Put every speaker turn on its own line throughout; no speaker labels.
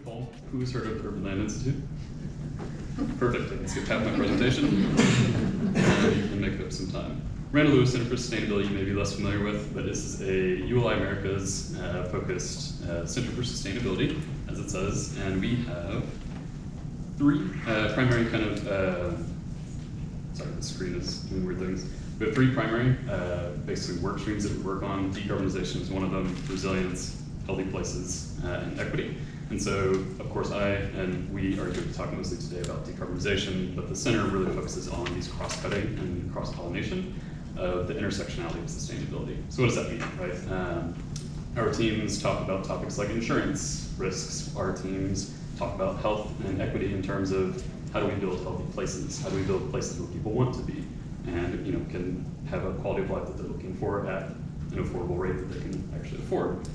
Paul. Who's heard of the Urban Land Institute? Perfect, I can skip half my presentation. You can make up some time. Randall Lewis Center for Sustainability you may be less familiar with, but this is a ULI Americas focused Center for Sustainability, as it says, and we have three primary kind of, sorry, the screen is doing weird things. We have three primary, basically work streams that we work on. Decarbonization is one of them, resilience, healthy places, and equity. And so, of course, I and we are going to talk mostly today about decarbonization, but the center really focuses on these cross-cutting and cross-pollination of the intersectionality of sustainability. So what does that mean, right? Our teams talk about topics like insurance risks. Our teams talk about health and equity in terms of how do we build healthy places? How do we build places where people want to be and can have a quality of life that they're looking for at an affordable rate that they can actually afford?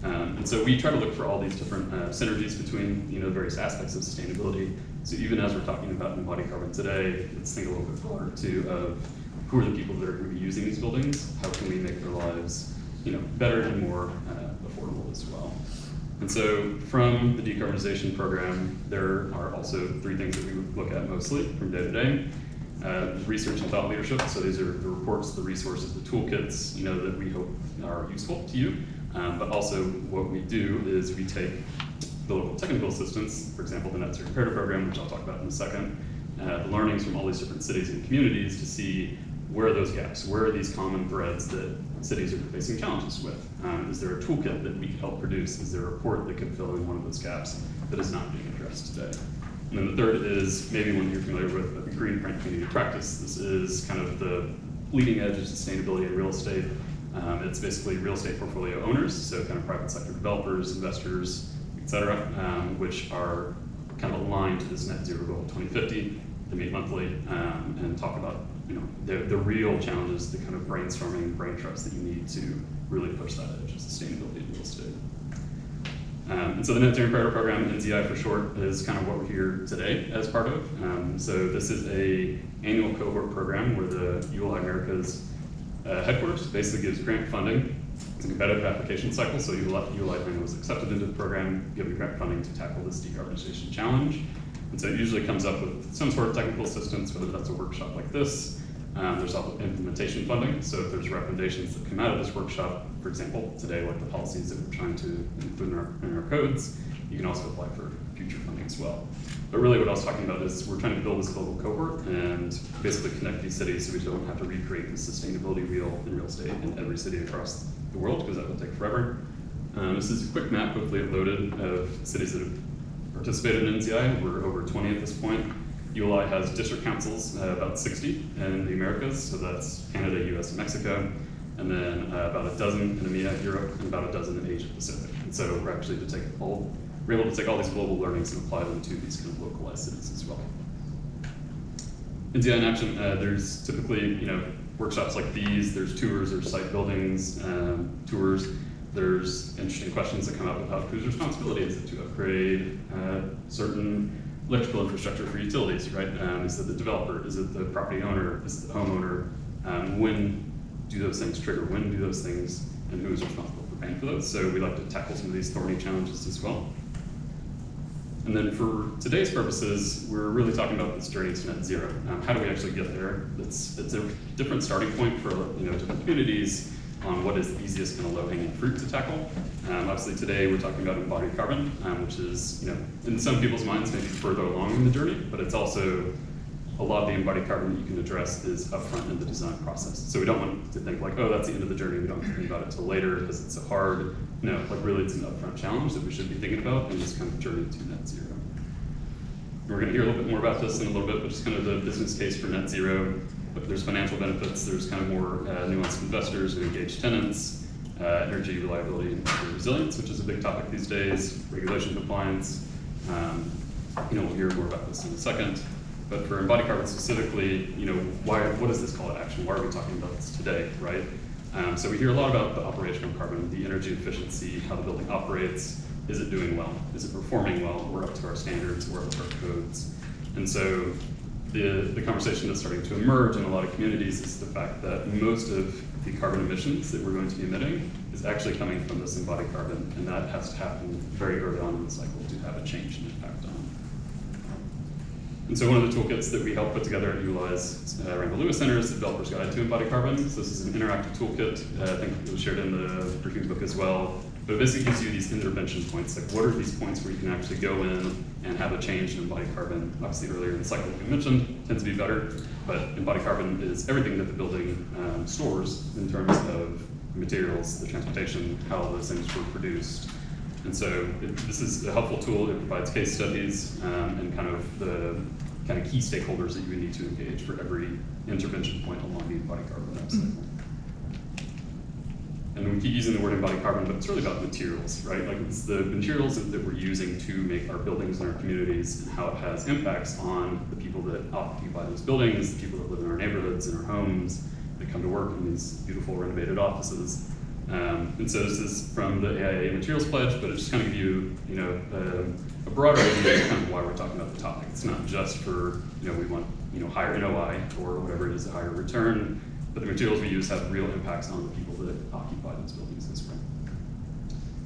And so we try to look for all these different synergies between various aspects of sustainability. So even as we're talking about embodied carbon today, let's think a little bit broader too of who are the people that are going to be using these buildings? How can we make their lives better and more affordable as well? And so from the decarbonization program, there are also three things that we look at mostly from day to day. Research and thought leadership. So these are the reports, the resources, the toolkits that we hope are useful to you. But also what we do is we take the local technical assistance, for example, the Net Zero Imperative program, which I'll talk about in a second, the learnings from all these different cities and communities to see where are those gaps, where are these common threads that cities are facing challenges with. Is there a toolkit that we can help produce? Is there a report that could fill in one of those gaps that is not being addressed today? And then the third is maybe one you're familiar with, the green print community practice. This is kind of the leading edge of sustainability in real estate. It's basically real estate portfolio owners, so kind of private sector developers, investors, et cetera, which are kind of aligned to this net zero goal of 2050. They meet monthly and talk about the real challenges, the kind of brainstorming brain trust that you need to really push that edge of sustainability in real estate. And so the Net Zero Imperative program, NZI for short, is kind of what we're here today as part of. So this is a annual cohort program where the ULI Americas headquarters basically gives grant funding. It's a competitive application cycle, so ULI Randall was accepted into the program, given grant funding to tackle this decarbonization challenge. And so it usually comes up with some sort of technical assistance, whether that's a workshop like this. There's also implementation funding, so if there's recommendations that come out of this workshop, for example, today, like the policies that we're trying to include in our codes, you can also apply for future funding as well. But really what I was talking about is we're trying to build this global cohort and basically connect these cities so we don't have to recreate the sustainability wheel in real estate in every city across the world, because that would take forever. This is a quick map, hopefully it loaded, of cities that have participated in NZI. We're over 20 at this point. ULI has district councils, about 60 in the Americas, so that's Canada, US, and Mexico, and then about a dozen in EMEA, Europe, and about a dozen in Asia Pacific. And so we're actually we're able to take all these global learnings and apply them to these kind of localized cities as well. NZI in action, there's typically workshops like these, there's tours, there's site buildings, tours. There's interesting questions that come up about whose responsibility is it to upgrade certain electrical infrastructure for utilities, right? Is it the developer? Is it the property owner? Is it the homeowner? When do those things trigger? When do those things, and who is responsible for paying for those? So we like to tackle some of these thorny challenges as well. And then for today's purposes, we're really talking about this journey to net zero. How do we actually get there? It's a different starting point for different communities on what is the easiest kind of low-hanging fruit to tackle. Obviously today we're talking about embodied carbon, which is, in some people's minds maybe further along in the journey, but it's also a lot of the embodied carbon that you can address is upfront in the design process. So we don't want to think like, oh, that's the end of the journey, we don't have to think about it till later because it's so hard. No, like really it's an upfront challenge that we should be thinking about in this kind of journey to net zero. We're gonna hear a little bit more about this in a little bit, but just kind of the business case for net zero. But there's financial benefits, there's kind of more nuanced investors and engaged tenants, energy reliability and resilience, which is a big topic these days, regulation compliance. We'll hear more about this in a second. But for embodied carbon specifically, what is this call to action? Why are we talking about this today, right? So we hear a lot about the operational carbon, the energy efficiency, how the building operates. Is it doing well? Is it performing well? We're up to our standards, we're up to our codes. And so the conversation that's starting to emerge in a lot of communities is the fact that most of the carbon emissions that we're going to be emitting is actually coming from this embodied carbon, and that has to happen very early on in the cycle to have a change in impact on. And so one of the toolkits that we helped put together at ULI's Randall Lewis Center is the Developer's Guide to Embodied Carbon. So this is an interactive toolkit. I think it was shared in the briefing book as well. But it basically gives you these intervention points. Like, what are these points where you can actually go in and have a change in embodied carbon? Obviously, earlier in the cycle, like we mentioned, tends to be better. But embodied carbon is everything that the building stores in terms of materials, the transportation, how those things were produced. And so this is a helpful tool. It provides case studies and kind of the key stakeholders that you would need to engage for every intervention point along the embodied carbon life cycle. And we keep using the word embodied carbon, but it's really about materials, right? Like, it's the materials that we're using to make our buildings and our communities, and how it has impacts on the people that occupy those buildings, the people that live in our neighborhoods, in our homes, that come to work in these beautiful renovated offices. And so this is from the AIA Materials Pledge, but it just kind of give you, a broader idea of kind of why we're talking about the topic. It's not just for, we want, higher NOI or whatever it is, a higher return, but the materials we use have real impacts on the people that occupy those buildings as well.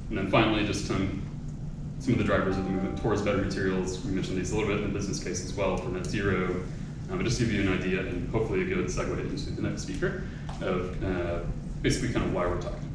And then finally, just some of the drivers of the movement towards better materials. We mentioned these a little bit in the business case as well for net zero. But just to give you an idea, and hopefully a good segue into the next speaker, of basically kind of why we're talking